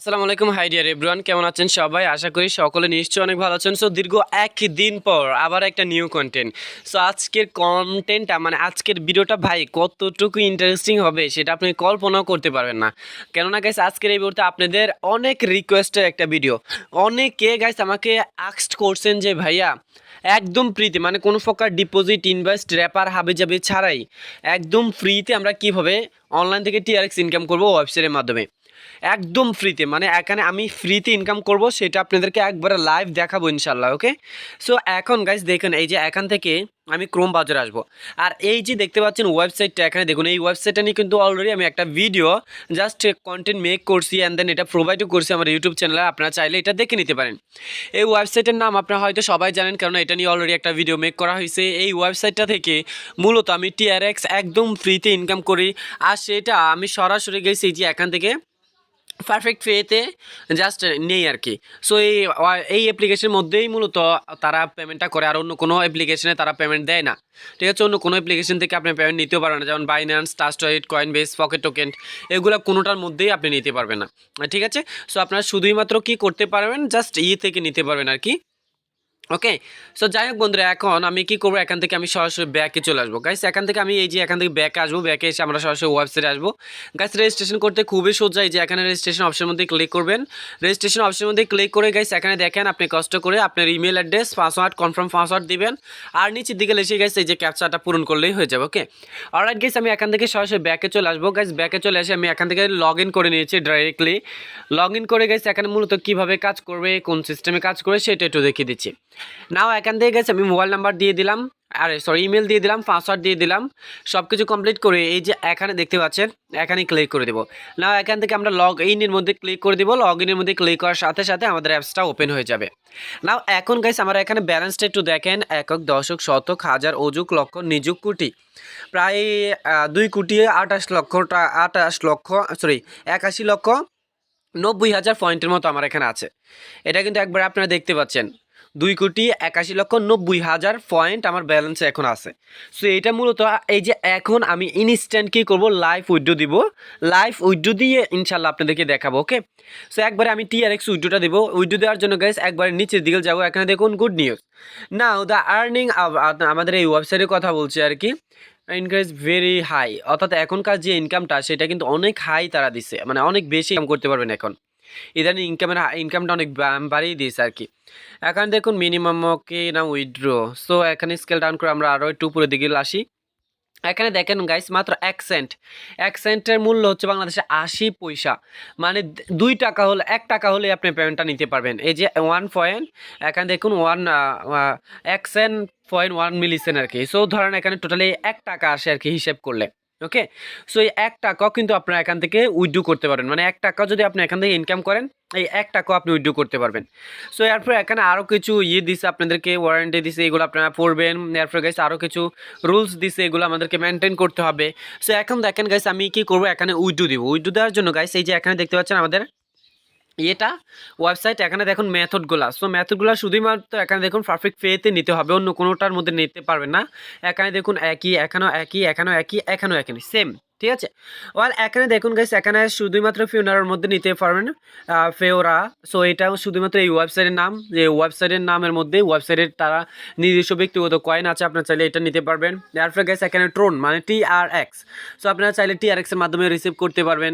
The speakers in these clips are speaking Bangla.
আসসালামু আলাইকুম হাই ডিয়ার এভরিওয়ান, কেমন আছেন সবাই? আশা করি সকলে নিশ্চয়ই অনেক ভালো আছেন। সো দীর্ঘ একদিন পর আবার একটা নিউ কন্টেন্ট। সো আজকের কন্টেন্টটা মানে আজকের ভিডিওটা ভাই কতটুকু ইন্টারেস্টিং হবে সেটা আপনি কল্পনাও করতে পারবেন না। কেননা গাইস আজকের এই ভিডিওতে আপনাদের অনেক রিকোয়েস্টের একটা ভিডিও। অনেকে গাইস আমাকে আস্কড করছেন যে ভাইয়া একদম ফ্রিতে মানে কোনো প্রকার ডিপোজিট ইনভেস্ট র্যাপার হাবিজাবি ছাড়াই একদম ফ্রিতে আমরা কীভাবে অনলাইন থেকে টিআরএক্স ইনকাম করবো ওয়েবসাইটের মাধ্যমে একদম ফ্রিতে, মানে এখানে আমি ফ্রিতে ইনকাম করব সেটা আপনাদেরকে একবারে লাইভ দেখাবো ইনশাল্লাহ। ওকে, সো এখন গাইজ দেখুন এই যে এখান থেকে আমি ক্রোম বাজারে আসবো, আর এই যে দেখতে পাচ্ছেন ওয়েবসাইটটা, এখানে দেখুন এই ওয়েবসাইটটা নিয়ে কিন্তু অলরেডি আমি একটা ভিডিও জাস্ট কন্টেন্ট মেক করছি অ্যান্ড দেন এটা প্রোভাইডও করছি আমার ইউটিউব চ্যানেলে, আপনারা চাইলে এটা দেখে নিতে পারেন। এই ওয়েবসাইটের নাম আপনারা হয়তো সবাই জানেন, কারণ এটা নিয়ে অলরেডি একটা ভিডিও মেক করা হয়েছে। এই ওয়েবসাইটটা থেকে মূলত আমি টিআরএক্স একদম ফ্রিতে ইনকাম করি, আর সেটা আমি সরাসরি গেছি এই যে এখান থেকে পারফেক্ট ফেতে জাস্ট নেই আর কি। সো এই অ্যাপ্লিকেশনের মধ্যেই মূলত তারা পেমেন্টটা করে, আর অন্য কোনো অ্যাপ্লিকেশনে তারা পেমেন্ট দেয় না। ঠিক আছে, অন্য কোনো অ্যাপ্লিকেশন থেকে আপনি পেমেন্ট নিতেও পারবেন না, যেমন বাইন্যান্স, ট্রাস্টওয়াইড, কয়েনবেস, পকেট টোকেন, এগুলো কোনোটার মধ্যেই আপনি নিতে পারবেন না। ঠিক আছে, সো আপনারা শুধুই মাত্র কী করতে পারবেন, জাস্ট থেকে নিতে পারবেন আর কি। ওকে, সো যাই হোক বন্ধুরা, এখন আমি কি করবো, এখান থেকে আমি সরাসরি ব্যাকে চলে আসবো গাইস। এখান থেকে আমি এই যে এখান থেকে ব্যাকে আসবো, ব্যাকে এসে আমরা সরাসরি ওয়েবসাইটে আসবো গাইস। রেজিস্ট্রেশন করতে খুবই সোজা, এই যে এখানে রেজিস্ট্রেশন অপশনের মধ্যে ক্লিক করবেন। রেজিস্ট্রেশন অপশনের মধ্যে ক্লিক করে গাইস এখানে দেখেন আপনি কষ্ট করে আপনার email address, password, confirm password দিবেন, আর নিচের দিকে এসে গাইস এই যে ক্যাপচাটা পূরণ করলেই হয়ে যাবে। ওকে, অলরাইট গাইস, আমি এখান থেকে সরাসরি ব্যাকে চলে আসবো গাইস। ব্যাকে চলে এসে আমি এখান থেকে লগ ইন করে নিয়েছি ডাইরেক্টলি। লগ ইন করে গাইস এখানে মূলত কীভাবে কাজ করবে, কোন সিস্টেমে কাজ করবে সেটা একটু দেখিয়ে দিচ্ছি। নাও এখান থেকে গেছে আমি মোবাইল নাম্বার দিয়ে দিলাম, আরে সরি ইমেল দিয়ে দিলাম, পাসওয়ার্ড দিয়ে দিলাম, সব কিছু কমপ্লিট করে এই যে এখানে দেখতে পাচ্ছেন এখানে ক্লিক করে দেবো। নাও এখান থেকে আমরা লগ ইনের মধ্যে ক্লিক করে দেবো। লগ ইনের মধ্যে ক্লিক করার সাথে সাথে আমাদের অ্যাপসটা ওপেন হয়ে যাবে। নাও এখন গাইস আমার এখানে ব্যালেন্সটা একটু দেখেন, একক, দশক, শতক, হাজার, অযুক, লক্ষ, নিযুক, কোটি, প্রায় 2,28,81,90,000 পয়েন্টের মতো আমার এখানে আছে। এটা কিন্তু একবার আপনারা দেখতে পাচ্ছেন 2,81,90,000 পয়েন্ট আমার ব্যালেন্সে এখন আছে। সো এটা মূলত এই যে এখন আমি ইনস্ট্যান্ট কী করবো, লাইভ উইথড্র দিব। লাইভ উইথড্র দিয়ে ইনশাল্লাহ আপনাদেরকে দেখাবো। ওকে, সো একবারে আমি টিআরএক্স উইথড্রটা দেবো। উইথড্র দেওয়ার জন্য গাইস একবারে নিচের দিকে যাবো, এখানে দেখুন good news now the earning, আমাদের এই ওয়েবসাইটের কথা বলছি আর কি, ইনক্রিজ ভেরি হাই, অর্থাৎ এখনকার যে ইনকামটা সেটা কিন্তু অনেক হাই তারা দিচ্ছে, মানে অনেক বেশি ইনকাম করতে পারবেন এখন। ইদানিং ইনকামটা অনেক বাড়িয়ে দিয়েছে আর কি। এখন দেখুন মিনিমাম ওকে না উইথড্র। সো এখানে স্কেল ডাউন করে আমরা আরও একটু উপরের দিকে আসি। এখানে দেখেন গাইস মাত্র 1 সেন্ট, 1 সেন্টের মূল্য হচ্ছে বাংলাদেশে 80 পয়সা, মানে 2 টাকা হলে 1 টাকা হলে আপনি পেমেন্টটা নিতে পারবেন। এই যে 1 পয়েন্ট, এখানে দেখুন 1 মিলিসেন আর কি। সো ধরেন এখানে টোটালি 1 টাকা আসে আর কি হিসেব করলে। ওকে, সো এই 1 টাকাও কিন্তু আপনারা এখান থেকে উইথড্র করতে পারেন, মানে 1 টাকা যদি আপনি এখান থেকে ইনকাম করেন এই 1 টাকাও আপনি উইথড্র করতে পারবেন। সো এরপর এখানে আরও কিছু দিছে আপনাদেরকে, ওয়ারেন্টি দিছে, এগুলো আপনারা পড়বেন। এরপর গাইস আরও কিছু রুলস দিছে, এগুলো আমাদেরকে মেনটেন করতে হবে। সো এখন দেখেন গাইস আমি কি করবো, এখানে উইথড্র দিব। উইথড্র দেওয়ার জন্য গাইস এই যে এখানে দেখতে পাচ্ছেন আমাদের এটা ওয়েবসাইট, এখানে দেখুন মেথডগুলো। সো মেথডগুলো শুধুমাত্র এখানে দেখুন পারফেক্ট পেতে নিতে হবে, অন্য কোনোটার মধ্যে নিতে পারবেন না। এখানে দেখুন একই, এখানেও একই, এখানেও একই, এখানেও একই, সেম। ঠিক আছে, এখানে দেখুন গাইস এখানে শুধুমাত্র ফিউনারের মধ্যে নিতে পারবেন ফেওরা। সো এটাও শুধুমাত্র এই ওয়েবসাইটের নাম, যে ওয়েবসাইটের নামের মধ্যে ওয়েবসাইটের তারা নিজস্ব ব্যক্তিগত কয়েন আছে, আপনারা চাইলে এটা নিতে পারবেন। তারপরে গাইস এখানে ট্রোন মানে TRX, সো আপনারা চাইলে TRX এর মাধ্যমে রিসিভ করতে পারবেন।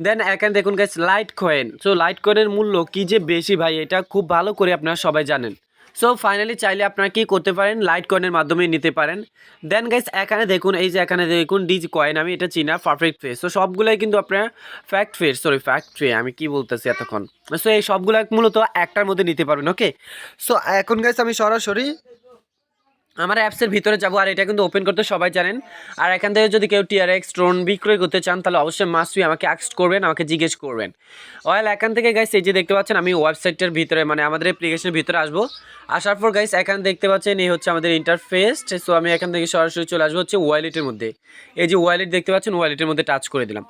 দেন এখানে দেখুন guys light coin. So light কয়েনের মূল্য কি যে বেশি ভাই, এটা খুব ভালো করে আপনারা সবাই জানেন। সো ফাইনালি চাইলে আপনারা কি করতে পারেন, লাইট কয়েনের মাধ্যমে নিতে পারেন। দেন গাইস এখানে দেখুন এই যে এখানে দেখুন ডিজি কয়েন, আমি এটা চিনা পারফেক্ট ফেস। সো সবগুলাই কিন্তু আপনার ফ্যাক্ট ফে, আমি কি বলতেছি এতক্ষণ। সো এই সবগুলা মূলত একটার মধ্যে নিতে পারবেন। ওকে, সো এখন গাইস আমি সরাসরি আমার অ্যাপসের ভিতরে যাবো, আর এটা কিন্তু ওপেন করতে সবাই জানেন। আর এখান থেকে যদি কেউ টিআরএক্স ট্রোন বিক্রয় করতে চান তাহলে অবশ্যই মাস্টবি আমাকে আস্ক করবেন, আমাকে জিজ্ঞেস করবেন। এখান থেকে গাইস এই যে দেখতে পাচ্ছেন আমি ওয়েবসাইটের ভিতরে মানে আমাদের অ্যাপ্লিকেশনের ভিতরে আসবো। আসার পর গাইস এখানে দেখতে পাচ্ছেন এই হচ্ছে আমাদের ইন্টারফেস। সো আমি এখান থেকে সরাসরি চলে আসবো হচ্ছে ওয়ালেটের মধ্যে। এই যে ওয়ালেট দেখতে পাচ্ছেন, ওয়ালেটের মধ্যে টাচ করে দিলাম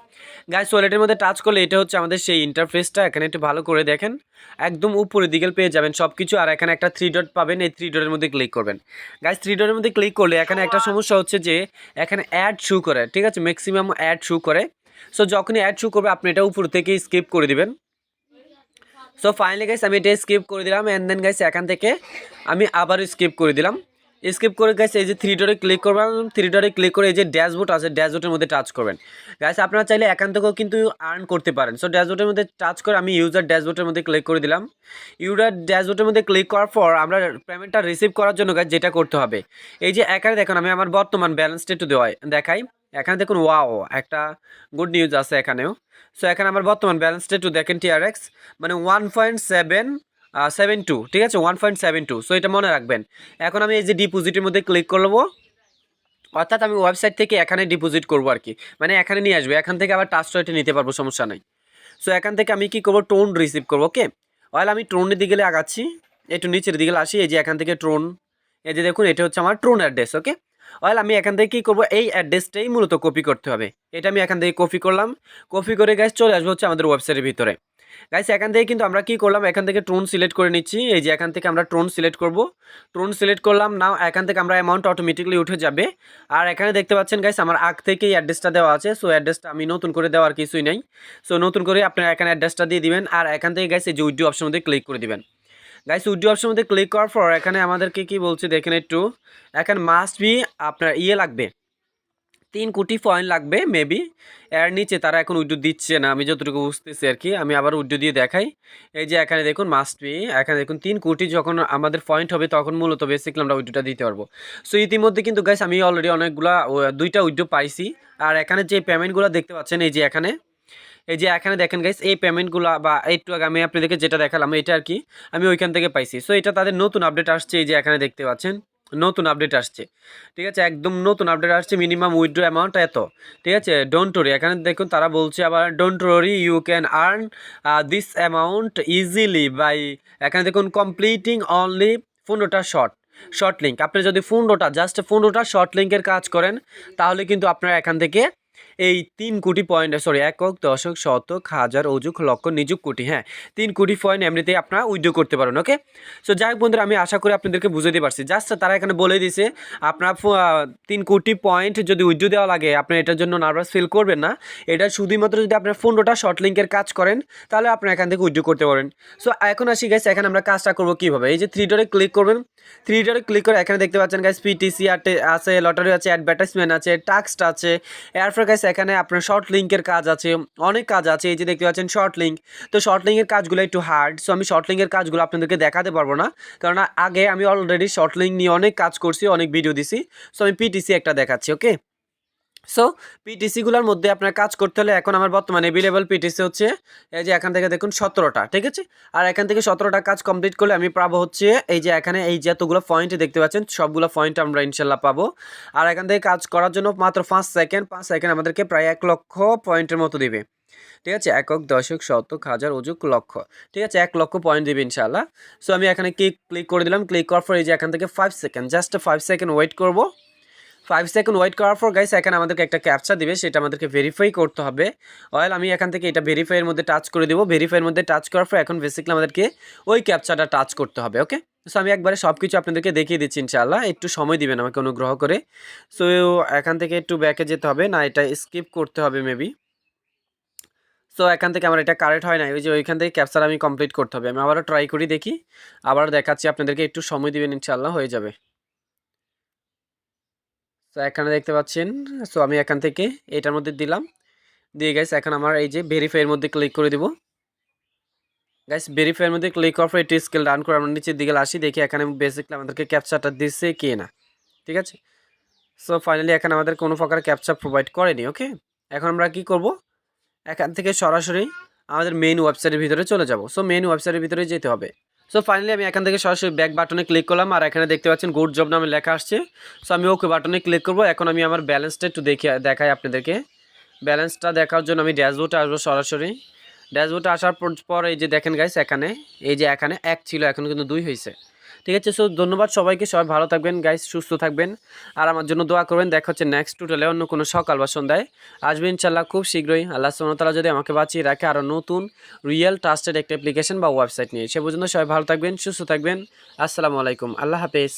গাইস। ওয়ালেটের মধ্যে টাচ করলে এটা হচ্ছে আমাদের সেই ইন্টারফেসটা। এখানে একটু ভালো করে দেখেন, একদম উপরের দিকে পেয়ে যাবেন সব কিছু, আর এখানে একটা 3 ডট পাবেন, এই 3 ডটের মধ্যে ক্লিক করবেন গাইস। 3 ডটের মধ্যে ক্লিক করলে এখানে একটা সমস্যা হচ্ছে যে এখানে অ্যাড শু করে, ঠিক আছে, ম্যাক্সিমাম অ্যাড শু করে। সো যখনই অ্যাড শু করবে আপনি এটা উপর থেকে স্কিপ করে দিবেন। সো ফাইনালি গাইস আমি এটা স্কিপ করে দিলাম অ্যান্ড দেন গাইস এখান থেকে আমি আবারও স্কিপ করে দিলাম। স্কিপ করে গাইস এই যে থ্রি ডটে ক্লিক করবেন, থ্রি ডটে ক্লিক করে এই যে ড্যাশবোর্ড আছে ড্যাশবোর্ডের মধ্যে টাচ করবেন। গাইস আপনারা চাইলে এখান থেকেও কিন্তু আর্ন করতে পারেন। সো ড্যাশবোর্ডের মধ্যে টাচ করে আমি ইউজার ড্যাশবোর্ডের মধ্যে ক্লিক করে দিলাম। ইউজার ড্যাশবোর্ডের মধ্যে ক্লিক করার পর আমরা পেমেন্টটা রিসিভ করার জন্য গাইস যেটা করতে হবে, এই যে এখানে দেখুন আমি আমার বর্তমান ব্যালেন্সটা একটু দেখাই। এখানে দেখুন ওয়াও একটা গুড নিউজ আছে এখানেও। সো এখানে আমার বর্তমান ব্যালেন্সটা একটু দেখেন টিআরএক্স মানে 1.72, ঠিক আছে 1.72। সো এটা মনে রাখবেন। এখন আমি এই যে ডিপোজিটের মধ্যে ক্লিক করবো, অর্থাৎ আমি ওয়েবসাইট থেকে এখানে ডিপোজিট করবো আর কি, মানে এখানে নিয়ে আসবে, এখান থেকে আবার টাচ এটা নিতে পারবো, সমস্যা নাই। সো এখান থেকে আমি কি করবো, টোন রিসিভ করবো। ওকে, অল আমি টোনের দিকে আগাচ্ছি, একটু নিচের দিকে আসি, এই যে এখান থেকে টোন, এই যে দেখুন এটা হচ্ছে আমার টোন অ্যাড্রেস। ওকে, অল আমি এখান থেকে কী করবো, এই অ্যাড্রেসটাই মূলত কপি করতে হবে। এটা আমি এখান থেকে কপি করলাম, কপি করে গাইস চলে আসবো হচ্ছে আমাদের ওয়েবসাইটের ভিতরে। গাইস এখান থেকে কিন্তু আমরা কি করলাম, এখান থেকে টোন সিলেক্ট করে নিচ্ছি, এই যে এখান থেকে আমরা টোন সিলেক্ট করব, টোন সিলেক্ট করলাম। নাও এখান থেকে আমরা অ্যামাউন্ট অটোমেটিক্যালি উঠে যাবে। আর এখানে দেখতে পাচ্ছেন গাইস আমার আগ থেকেই অ্যাড্রেসটা দেওয়া আছে। সো অ্যাড্রেসটা আমি নতুন করে দেওয়ার কিছুই নাই। সো নতুন করে আপনারা এখানে অ্যাড্রেসটা দিয়ে দিবেন। আর এখান থেকে গাইস এই যে উইথড্র অপশন মধ্যে ক্লিক করে দিবেন। গাইস উইথড্র অপশন মধ্যে ক্লিক করার পর এখানে আমাদেরকে কি বলছে দেখেন একটু, এখানে মাস্ট বি আপনার লাগবে 3 কোটি পয়েন্ট লাগবে মেবি। এর নিচে তারা এখন উইড্রো দিচ্ছে না, আমি যতটুকু বুঝতেছি আর কি। আমি আবার উইড্রো দিয়ে দেখাই, এই যে এখানে দেখুন মাস্ট বি, এখানে দেখুন 3 কোটি যখন আমাদের পয়েন্ট হবে তখন মূলত বেসিক্যালি আমরা উইড্রোটা দিতে পারবো। সো ইতিমধ্যে কিন্তু গাইস আমি অলরেডি অনেকগুলা 2টা উইড্রো পাইছি। আর এখানে যে পেমেন্টগুলো দেখতে পাচ্ছেন, এই যে এখানে, এই যে এখানে দেখেন গাইস এই পেমেন্টগুলো বা একটু আগে আমি আপনাদেরকে যেটা দেখালাম এটা আর কি আমি ওইখান থেকে পাইছি। সো এটা তাদের নতুন আপডেট আসছে, এই যে এখানে দেখতে পাচ্ছেন নতুন আপডেট আসছে, ঠিক আছে একদম নতুন আপডেট আসছে। মিনিমাম উইথড্র অ্যামাউন্ট এত, ঠিক আছে ডোন্ট ওরি। এখানে দেখুন তারা বলছে আবার don't worry you can earn this amount easily by, এখানে দেখুন কমপ্লিটিং অনলি 15টা শর্ট লিঙ্ক। আপনি যদি 15টা জাস্ট 15টা শর্ট লিঙ্কের কাজ করেন তাহলে কিন্তু আপনারা এখান থেকে এই 3 কোটি পয়েন্ট, সরি একক দশক শতক হাজার অযুক লক্ষ নিযুক কোটি, হ্যাঁ 3 কোটি পয়েন্ট এমনিতেই আপনারা উইথড্র করতে পারেন। ওকে, সো যাই হোক বন্ধুরা আমি আশা করি আপনাদেরকে বুঝাতে পারছি। জাস্ট তারা এখানে বলে দিছে আপনার 3 কোটি পয়েন্ট যদি উইথড্র দেওয়া লাগে আপনি এটার জন্য নার্ভাস ফিল করবেন না। এটা শুধুমাত্র যদি আপনার 15টা শর্ট লিঙ্কের কাজ করেন তাহলে আপনি এখান থেকে উইথড্র করতে পারেন। সো এখন আসি গাইস, এখানে আমরা কাজটা করবো কীভাবে, এই যে থ্রি ডটে ক্লিক করবেন, থ্রি ডটে ক্লিক করে এখানে দেখতে পাচ্ছেন গাইস পিটিসি আছে, লটারি আছে, অ্যাডভার্টাইজমেন্ট আছে, টাক্সট আছে, এরপর গাইস এখানে আপনার শর্ট লিঙ্কের কাজ আছে, অনেক কাজ আছে। এই যে দেখতে পাচ্ছেন শর্ট লিঙ্ক, তো শর্ট লিঙ্কের কাজগুলো একটু হার্ড। সো আমি শর্ট লিঙ্কের কাজগুলো আপনাদেরকে দেখাতে পারবো না, কারণ আগে আমি অলরেডি শর্ট লিঙ্ক নিয়ে অনেক কাজ করছি, অনেক ভিডিও দিছি। সো আমি পিটিসি একটা দেখাচ্ছি। ওকে, সো পিটিসিগুলোর মধ্যে আপনার কাজ করতে হলে এখন আমার বর্তমানে অ্যাভেলেবল পিটিসি হচ্ছে এই যে এখান থেকে দেখুন 17টা, ঠিক আছে। আর এখান থেকে 17টা কাজ কমপ্লিট করলে আমি পাবো হচ্ছে এই যে এখানে এই যে এতগুলো পয়েন্ট দেখতে পাচ্ছেন সবগুলো পয়েন্ট আমরা ইনশাল্লাহ পাবো। আর এখান থেকে কাজ করার জন্য মাত্র 5 সেকেন্ড আমাদেরকে প্রায় 1 লক্ষ পয়েন্টের মতো দিবে, ঠিক আছে একক দশক শতক হাজার অযুক লক্ষ, ঠিক আছে 1 লক্ষ পয়েন্ট দিবে ইনশাল্লাহ। সো আমি এখানে ক্লিক করে দিলাম, ক্লিক করার পর এই যে এখান থেকে 5 সেকেন্ড, জাস্ট 5 সেকেন্ড ওয়েট করবো। 5 সেকেন্ড ওয়েট করার পর গাইস এখানে আমাদেরকে একটা ক্যাপচা দিবে, সেটা আমাদেরকে ভেরিফাই করতে হবে। অয়েল আমি এখান থেকে এটা ভেরিফাইয়ের মধ্যে টাচ করে দেবো। ভেরিফাইয়ের মধ্যে টাচ করার পর এখন বেসিক্যালি আমাদেরকে ওই ক্যাপচাটা টাচ করতে হবে। ওকে, সো আমি একবারে সব কিছু আপনাদেরকে দেখিয়ে দিচ্ছি ইনশাআল্লাহ, একটু সময় দিবেন আমাকে অনুগ্রহ করে। সো এখান থেকে একটু ব্যাকে যেতে হবে, না এটা স্কিপ করতে হবে মেবি। সো এখান থেকে আমার এটা কারেক্ট হয় না, ওই যে ওইখান থেকে ক্যাপচার আমি কমপ্লিট করতে হবে। আমি আবারও ট্রাই করি, দেখি আবার দেখাচ্ছি আপনাদেরকে, একটু সময় দিবেন ইনশাআল্লাহ হয়ে যাবে। তো এখানে দেখতে পাচ্ছেন, সো আমি এখান থেকে এটার মধ্যে দিলাম, দিয়ে গাইস এখন আমার এই যে ভেরিফাইয়ের মধ্যে ক্লিক করে দিব। গাইস ভেরিফাইয়ের মধ্যে ক্লিক করার পর একটু স্কেল ডাউন করে আমরা নিচের দিকে আসি, দেখি এখানে বেসিক্যালি আমাদেরকে ক্যাপচারটা দিচ্ছে কি না, ঠিক আছে। সো ফাইনালি এখানে আমাদের কোনো প্রকার ক্যাপচার প্রোভাইড করেনি। ওকে, এখন আমরা কি করব, এখান থেকে সরাসরি আমাদের মেইন ওয়েবসাইটের ভিতরে চলে যাব। সো মেইন ওয়েবসাইটের ভিতরে যেতে হবে। সো ফাইনালি আমি এখান থেকে সরাসরি ব্যাক বাটনে ক্লিক করলাম, আর এখানে দেখতে পাচ্ছেন গুড জব নামে লেখা আসছে। সো আমি ওকে বাটনে ক্লিক করব। এখন আমি আমার ব্যালেন্সটা একটু দেখাই আপনাদেরকে। ব্যালেন্সটা দেখার জন্য আমি ড্যাশবোর্ডে আসবো সরাসরি। ড্যাশবোর্ডে আসার পর এই যে দেখেন গাইস এখানে এই যে এখানে 1 ছিল, এখন কিন্তু 2 হয়েছে, ঠিক আছে। সো ধন্যবাদ সবাইকে, সবাই ভালো থাকবেন গাইস, সুস্থ থাকবেন, আর আমার জন্য দোয়া করবেন। দেখা হচ্ছে নেক্সট টোটালে অন্য কোনো সকাল বা সন্ধ্যায় আসবে ইনশাল্লাহ খুব শীঘ্রই, আল্লাহ সুবহানাহু ওয়া তাআলা যদি আমাকে বাঁচিয়ে রাখে আরও নতুন রিয়েল ট্রাস্টেড একটা অ্যাপ্লিকেশন বা ওয়েবসাইট নিয়ে। সে পর্যন্ত সবাই ভালো থাকবেন, সুস্থ থাকবেন। আসসালামু আলাইকুম, আল্লাহ হাফেজ।